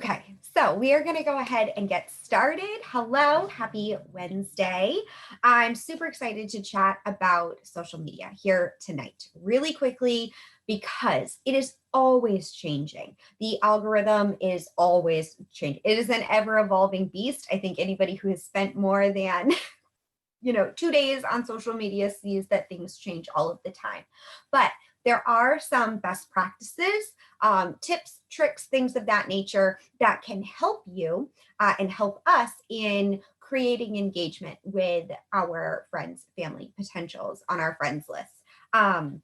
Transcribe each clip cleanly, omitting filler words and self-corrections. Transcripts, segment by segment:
Okay, so we are going to go ahead and get started. Hello, happy Wednesday. I'm super excited to chat about social media here tonight, really quickly, because it is always changing. The algorithm is always changing. It is an ever evolving beast. I think anybody who has spent more than 2 days on social media sees that things change all of the time. But there are some best practices, tips, tricks, things of that nature that can help you and help us in creating engagement with our friends, family, potentials on our friends list. And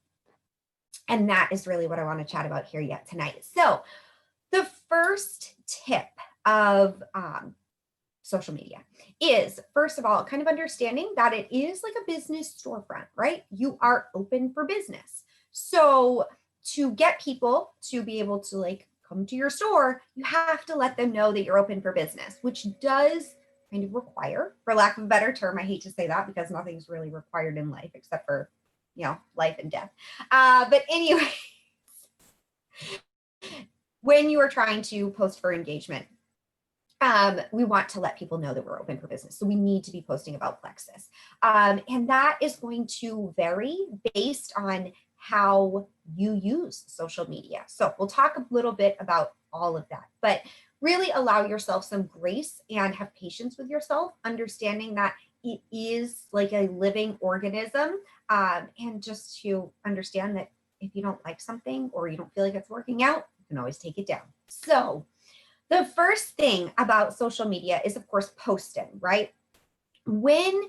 that is really what I want to chat about here yet tonight. So the first tip of social media is, first of all, kind of understanding that it is like a business storefront, right? You are open for business. So to get people to be able to come to your store, you have to let them know that you're open for business, which does kind of require, for lack of a better term, I hate to say that because nothing's really required in life except for, life and death. But anyway, when you are trying to post for engagement, we want to let people know that we're open for business. So we need to be posting about Plexus. And that is going to vary based on how you use social media. So we'll talk a little bit about all of that, but really allow yourself some grace and have patience with yourself, understanding that it is like a living organism. And just to understand that if you don't like something or you don't feel like it's working out, you can always take it down. So the first thing about social media is, of course, posting, right? When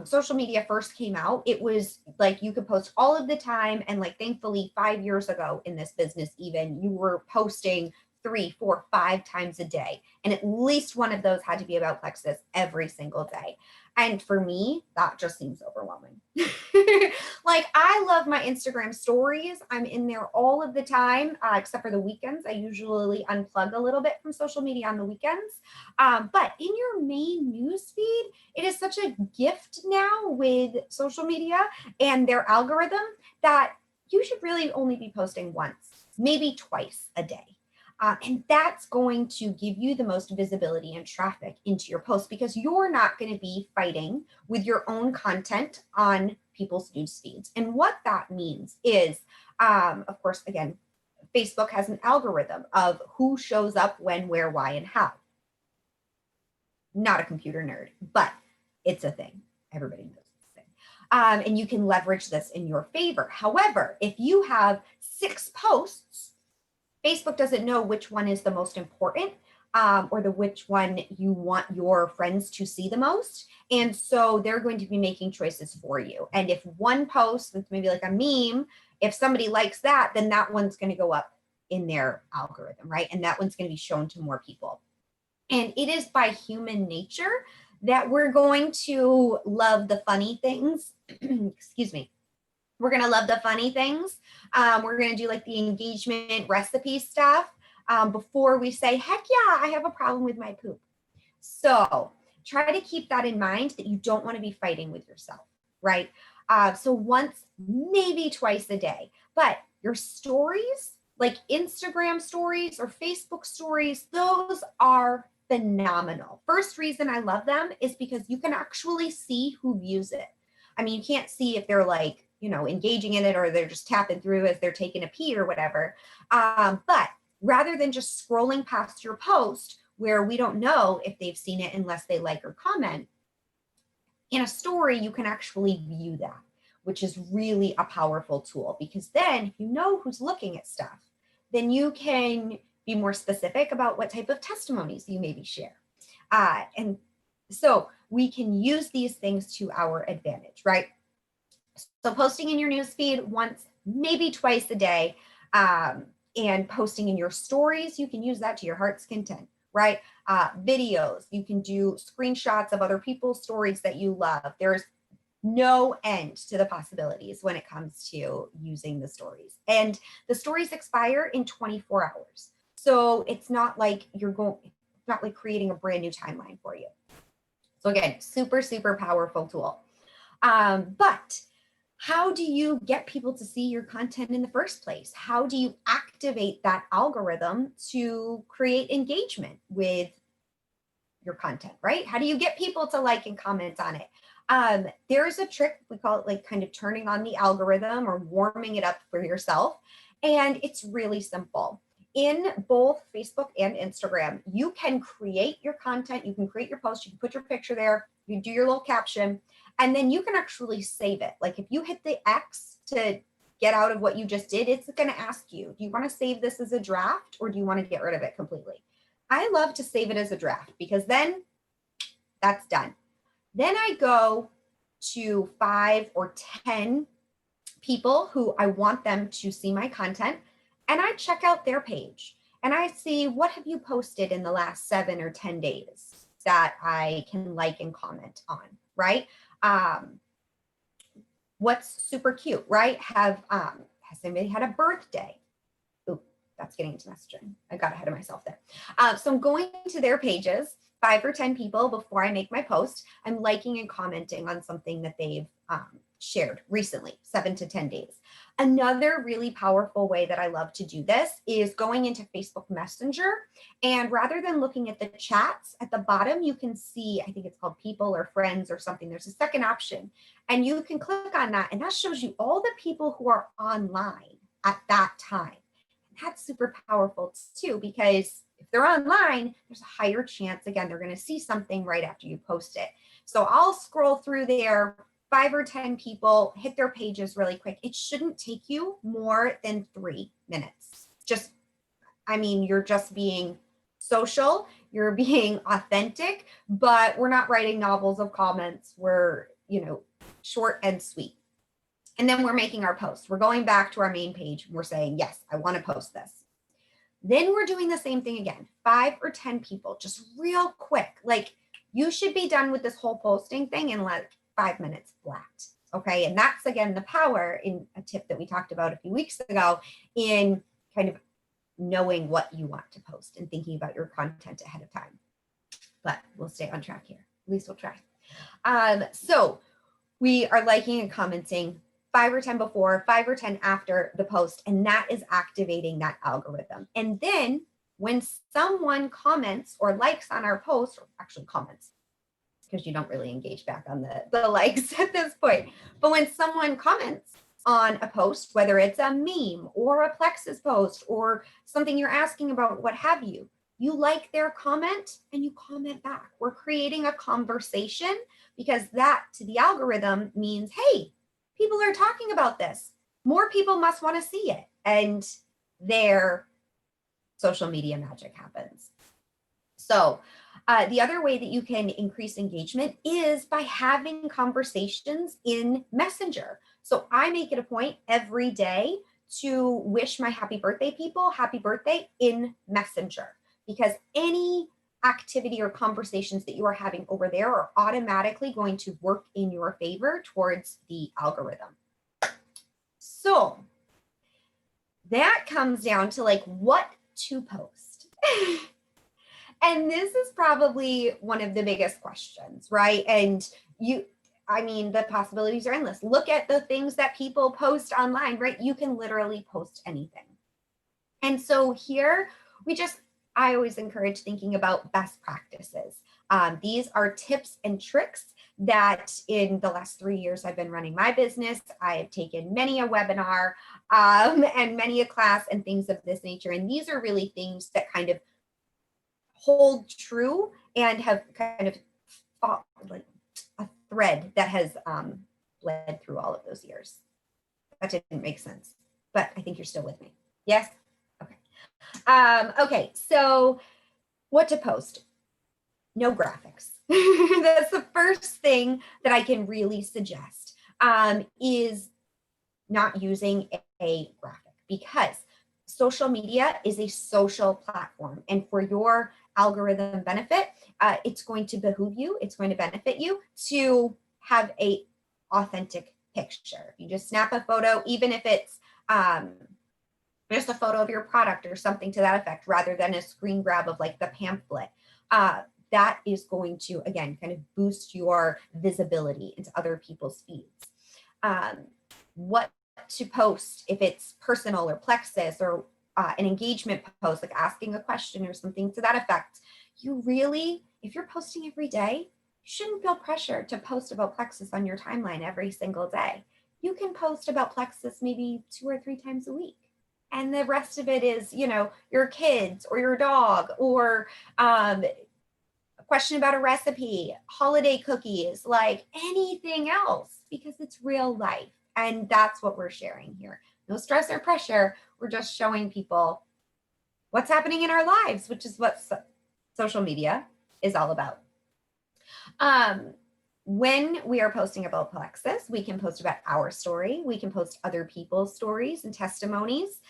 social media first came out, it was like you could post all of the time. And thankfully, 5 years ago in this business, even, you were posting 3, 4, 5 times a day. And at least one of those had to be about Plexus every single day. And for me, that just seems overwhelming. I love my Instagram stories. I'm in there all of the time, except for the weekends. I usually unplug a little bit from social media on the weekends. But in your main newsfeed, it is such a gift now with social media and their algorithm that you should really only be posting once, maybe twice a day. And that's going to give you the most visibility and traffic into your posts because you're not going to be fighting with your own content on people's news feeds. And what that means is, of course, again, Facebook has an algorithm of who shows up when, where, why, and how. Not a computer nerd, but it's a thing. Everybody knows this thing. And you can leverage this in your favor. However, if you have 6 posts, Facebook doesn't know which one is the most important or which one you want your friends to see the most. And so they're going to be making choices for you. And if one post that's maybe like a meme, if somebody likes that, then that one's going to go up in their algorithm, right? And that one's going to be shown to more people. And it is by human nature that we're going to love the funny things. Excuse me. We're going to love the funny things. We're going to do the engagement recipe stuff before we say, heck yeah, I have a problem with my poop. So try to keep that in mind, that you don't want to be fighting with yourself, right? So once, maybe twice a day. But your stories, like Instagram stories or Facebook stories, those are phenomenal. First reason I love them is because you can actually see who views it. I mean, you can't see if they're engaging in it or they're just tapping through as they're taking a pee or whatever. But rather than just scrolling past your post where we don't know if they've seen it unless they like or comment, in a story, you can actually view that, which is really a powerful tool because then if you know who's looking at stuff, then you can be more specific about what type of testimonies you maybe share. And so we can use these things to our advantage, right? So posting in your newsfeed once, maybe twice a day, and posting in your stories, you can use that to your heart's content, right? Videos, you can do screenshots of other people's stories that you love. There's no end to the possibilities when it comes to using the stories. And the stories expire in 24 hours. So it's not like creating a brand new timeline for you. So again, super, super powerful tool. But how do you get people to see your content in the first place? How do you activate that algorithm to create engagement with your content, right? How do you get people to like and comment on it? There's a trick, we call it like kind of turning on the algorithm or warming it up for yourself. And it's really simple. In both Facebook and Instagram, you can create your content, you can create your post, you can put your picture there, you do your little caption, and then you can actually save it. Like if you hit the X to get out of what you just did, it's going to ask you, do you want to save this as a draft or do you want to get rid of it completely? I love to save it as a draft because then that's done. Then I go to 5 or 10 people who I want them to see my content, and I check out their page and I see, what have you posted in the last 7 or 10 days that I can like and comment on, right? What's super cute, right? Has anybody had a birthday? Ooh, that's getting into messaging. I got ahead of myself there. So I'm going to their pages, 5 or 10 people before I make my post. I'm liking and commenting on something that they've shared recently, 7 to 10 days. Another really powerful way that I love to do this is going into Facebook Messenger. And rather than looking at the chats at the bottom, you can see, I think it's called people or friends or something. There's a second option. And you can click on that. And that shows you all the people who are online at that time. That's super powerful too, because if they're online, there's a higher chance, again, they're going to see something right after you post it. So I'll scroll through there, 5 or 10 people, hit their pages really quick. It shouldn't take you more than 3 minutes. You're just being social, you're being authentic, but we're not writing novels of comments. We're, short and sweet. And then we're making our post. We're going back to our main page. We're saying, yes, I want to post this. Then we're doing the same thing again, 5 or 10 people, just real quick. Like you should be done with this whole posting thing in like 5 minutes flat. Okay. And that's, again, the power in a tip that we talked about a few weeks ago in kind of knowing what you want to post and thinking about your content ahead of time. But we'll stay on track here. At least we'll try. So we are liking and commenting 5 or 10 before, 5 or 10 after the post, and that is activating that algorithm. And then when someone comments or likes on our post, or actually comments, because you don't really engage back on the likes at this point, but when someone comments on a post, whether it's a meme or a Plexus post or something you're asking about, what have you, you like their comment and you comment back. We're creating a conversation because that to the algorithm means, hey, people are talking about this. More people must want to see it. And their social media magic happens. So the other way that you can increase engagement is by having conversations in Messenger. So I make it a point every day to wish my happy birthday people happy birthday in Messenger, because any activity or conversations that you are having over there are automatically going to work in your favor towards the algorithm. So that comes down to like what to post. And this is probably one of the biggest questions, right? And the possibilities are endless. Look at the things that people post online, right? You can literally post anything. And so here I always encourage thinking about best practices. These are tips and tricks that in the last 3 years I've been running my business. I have taken many a webinar and many a class and things of this nature. And these are really things that kind of hold true and have kind of fought like a thread that has led through all of those years. That didn't make sense, but I think you're still with me. Yes? Okay. Okay, so what to post? No graphics. That's the first thing that I can really suggest is not using a graphic, because social media is a social platform. And for your algorithm benefit, it's going to behoove you, it's going to benefit you to have a authentic picture. You just snap a photo, even if it's just a photo of your product or something to that effect, rather than a screen grab of like the pamphlet. That is going to, again, kind of boost your visibility into other people's feeds. what to post, if it's personal or Plexus or an engagement post, like asking a question or something to that effect. You really, if you're posting every day, you shouldn't feel pressure to post about Plexus on your timeline every single day. You can post about Plexus maybe 2 or 3 times a week. And the rest of it is, your kids or your dog, or a question about a recipe, holiday cookies, like anything else, because it's real life. And that's what we're sharing here. No stress or pressure. We're just showing people what's happening in our lives, which is what social media is all about. When we are posting about Plexus, we can post about our story. We can post other people's stories and testimonies.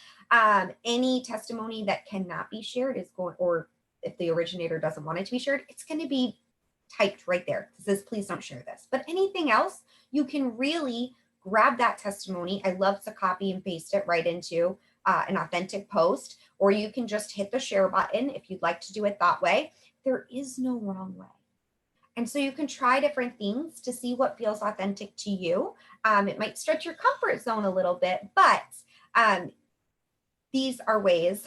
Any testimony that cannot be shared is going, or if the originator doesn't want it to be shared, it's going to be typed right there. It says, please don't share this. But anything else, you can really grab that testimony. I love to copy and paste it right into an authentic post, or you can just hit the share button if you'd like to do it that way. There is no wrong way. And so you can try different things to see what feels authentic to you. It might stretch your comfort zone a little bit, but these are ways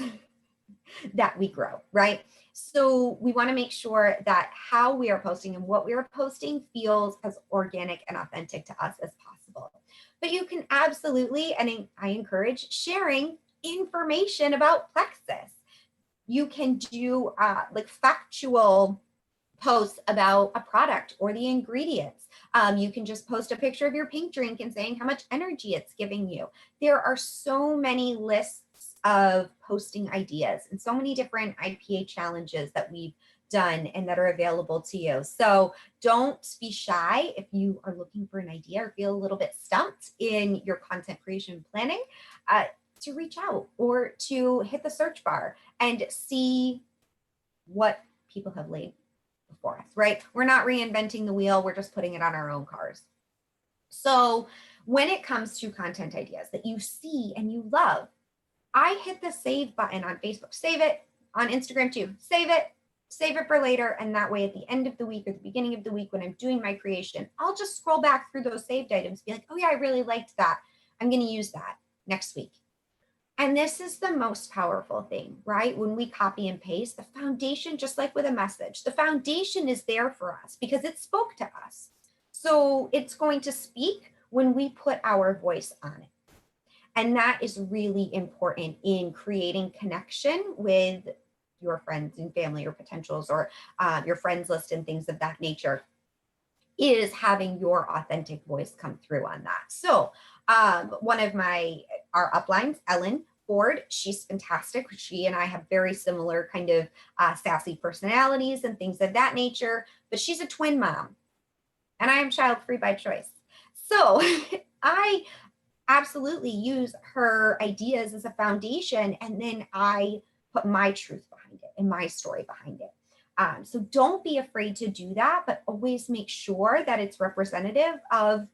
that we grow, right? So we want to make sure that how we are posting and what we are posting feels as organic and authentic to us as possible. But you can absolutely, and I encourage sharing information about Plexus. You can do like factual posts about a product or the ingredients. You can just post a picture of your pink drink and saying how much energy it's giving you. There are so many lists of posting ideas and so many different IPA challenges that we've done and that are available to you. So don't be shy if you are looking for an idea or feel a little bit stumped in your content creation planning, to reach out or to hit the search bar and see what people have laid before us, right? We're not reinventing the wheel. We're just putting it on our own cars. So when it comes to content ideas that you see and you love, I hit the save button on Facebook, save it, on Instagram too, save it for later. And that way at the end of the week or the beginning of the week when I'm doing my creation, I'll just scroll back through those saved items, be like, oh yeah, I really liked that. I'm going to use that next week. And this is the most powerful thing, right? When we copy and paste, the foundation, just like with a message, the foundation is there for us because it spoke to us. So it's going to speak when we put our voice on it. And that is really important in creating connection with your friends and family or potentials, or your friends list and things of that nature, is having your authentic voice come through on that. So one of our uplines, Ellen Ford, she's fantastic. She and I have very similar kind of sassy personalities and things of that nature, but she's a twin mom and I am child-free by choice. So I absolutely use her ideas as a foundation, and then I put my truth behind it and my story behind it. So don't be afraid to do that, but always make sure that it's representative of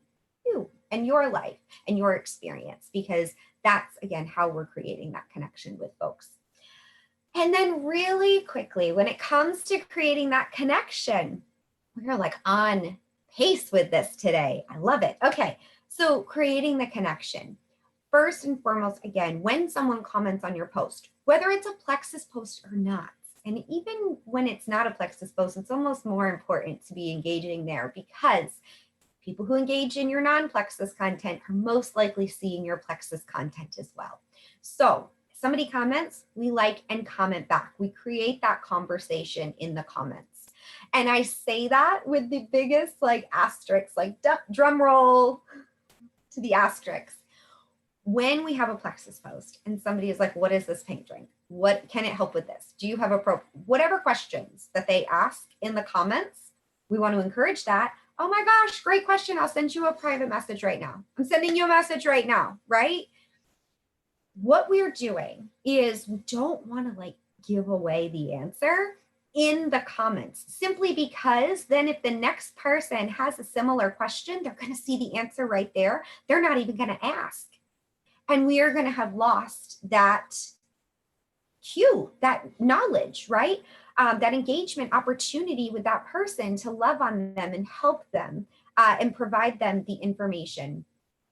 you and your life and your experience, because that's, again, how we're creating that connection with folks. And then really quickly, when it comes to creating that connection, we're like on pace with this today. I love it. Okay. So creating the connection. First and foremost, again, when someone comments on your post, whether it's a Plexus post or not, and even when it's not a Plexus post, it's almost more important to be engaging there, because people who engage in your non-Plexus content are most likely seeing your Plexus content as well. So if somebody comments, we like and comment back. We create that conversation in the comments. And I say that with the biggest like asterisks, like drum roll to the asterisks. When we have a Plexus post and somebody is like, what is this pink drink? What can it help with this? Do you have whatever questions that they ask in the comments, we want to encourage that. Oh my gosh, great question. I'll send you a private message right now. I'm sending you a message right now, right? What we're doing is we don't want to like give away the answer in the comments, simply because then if the next person has a similar question, they're going to see the answer right there. They're not even going to ask. And we are going to have lost that cue, that knowledge, right? That engagement opportunity with that person to love on them and help them and provide them the information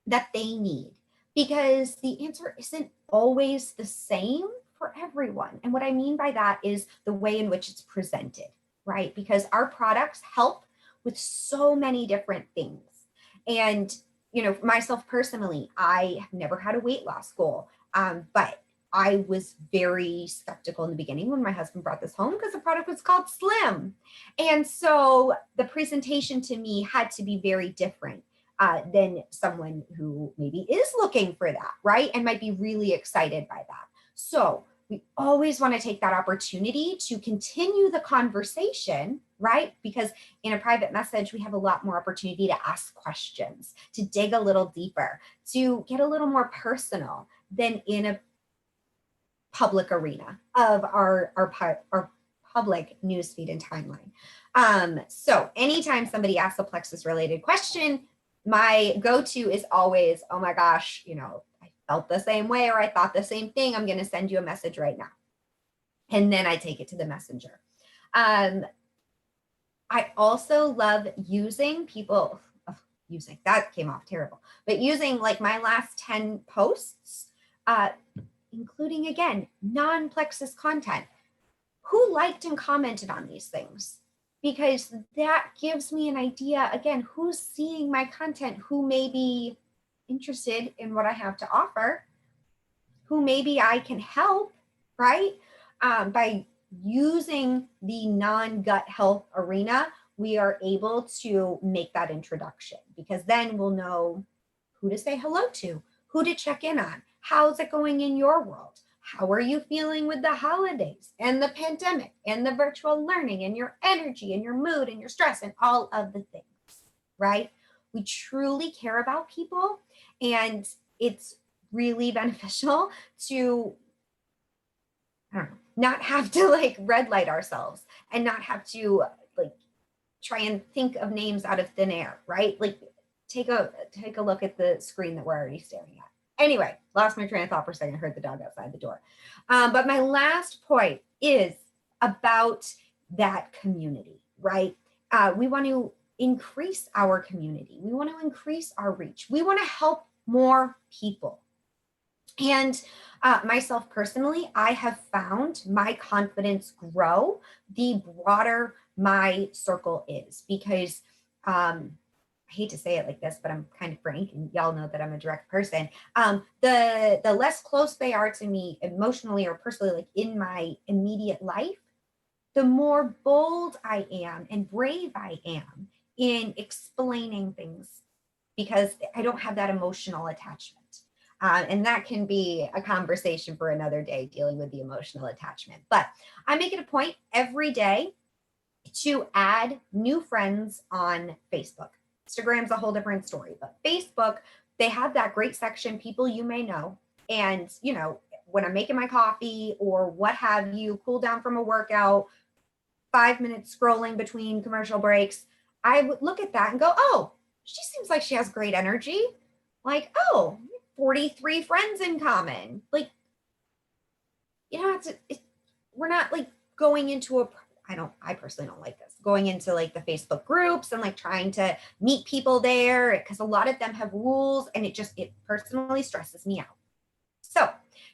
that they need, because the answer isn't always the same for everyone. And what I mean by that is the way in which it's presented, right? Because our products help with so many different things. And, myself personally, I have never had a weight loss goal, but I was very skeptical in the beginning when my husband brought this home because the product was called Slim. And so the presentation to me had to be very different than someone who maybe is looking for that, right? And might be really excited by that. So we always want to take that opportunity to continue the conversation, right? Because in a private message, we have a lot more opportunity to ask questions, to dig a little deeper, to get a little more personal than in a public arena of our public newsfeed and timeline. So anytime somebody asks a plexus related question, my go-to is always, oh my gosh, I felt the same way, or I thought the same thing. I'm going to send you a message right now. And then I take it to the messenger. I also love using that came off terrible, but using like my last 10 posts, including, again, non-plexus content. Who liked and commented on these things? Because that gives me an idea, again, who's seeing my content, who may be interested in what I have to offer, who maybe I can help, right? By using the non-gut health arena, we are able to make that introduction, because then we'll know who to say hello to, who to check in on. How's it going in your world? How are you feeling with the holidays and the pandemic and the virtual learning and your energy and your mood and your stress and all of the things, right? We truly care about people, and it's really beneficial to, I don't know, not have to like red light ourselves and not have to like try and think of names out of thin air, right? Like take a look at the screen that we're already staring at. Anyway, lost my train of thought for a second. I heard the dog outside the door. But my last point is about that community, right? We want to increase our community. We want to increase our reach. We want to help more people. And myself personally, I have found my confidence grow the broader my circle is, because I hate to say it like this, but I'm kind of frank, and y'all know that I'm a direct person. The less close they are to me emotionally or personally, like in my immediate life, the more bold I am and brave I am in explaining things, because I don't have that emotional attachment. And that can be a conversation for another day, dealing with the emotional attachment. But I make it a point every day to add new friends on Facebook. Instagram's a whole different story, but Facebook, they have that great section, people you may know. And, when I'm making my coffee or what have you, cool down from a workout, 5 minutes scrolling between commercial breaks, I would look at that and go, oh, she seems like she has great energy. Like, oh, 43 friends in common. Like, we're not like going into I personally don't like this, going into like the Facebook groups and like trying to meet people there, because a lot of them have rules, and it personally stresses me out. So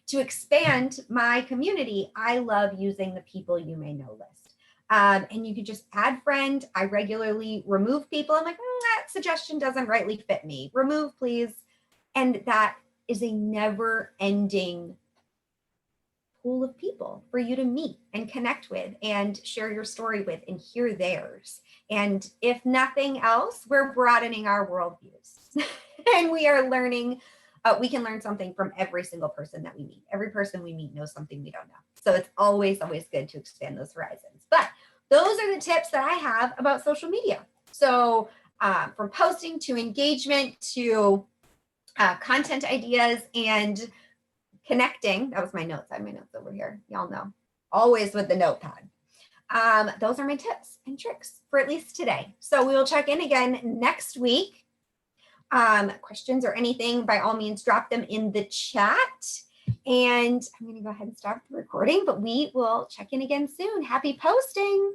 to expand my community, I love using the people you may know list. And you can just add friend. I regularly remove people. I'm like, that suggestion doesn't rightly fit me. Remove, please. And that is a never ending pool of people for you to meet and connect with and share your story with and hear theirs. And if nothing else, we're broadening our worldviews and we are learning. We can learn something from every single person that we meet. Every person we meet knows something we don't know. So it's always good to expand those horizons. But those are the tips that I have about social media. So from posting to engagement to content ideas and connecting. That was my notes. I have my notes over here. Y'all know, always with the notepad. Those are my tips and tricks for at least today. So we will check in again next week. Questions or anything, by all means, drop them in the chat. And I'm going to go ahead and stop the recording, but we will check in again soon. Happy posting.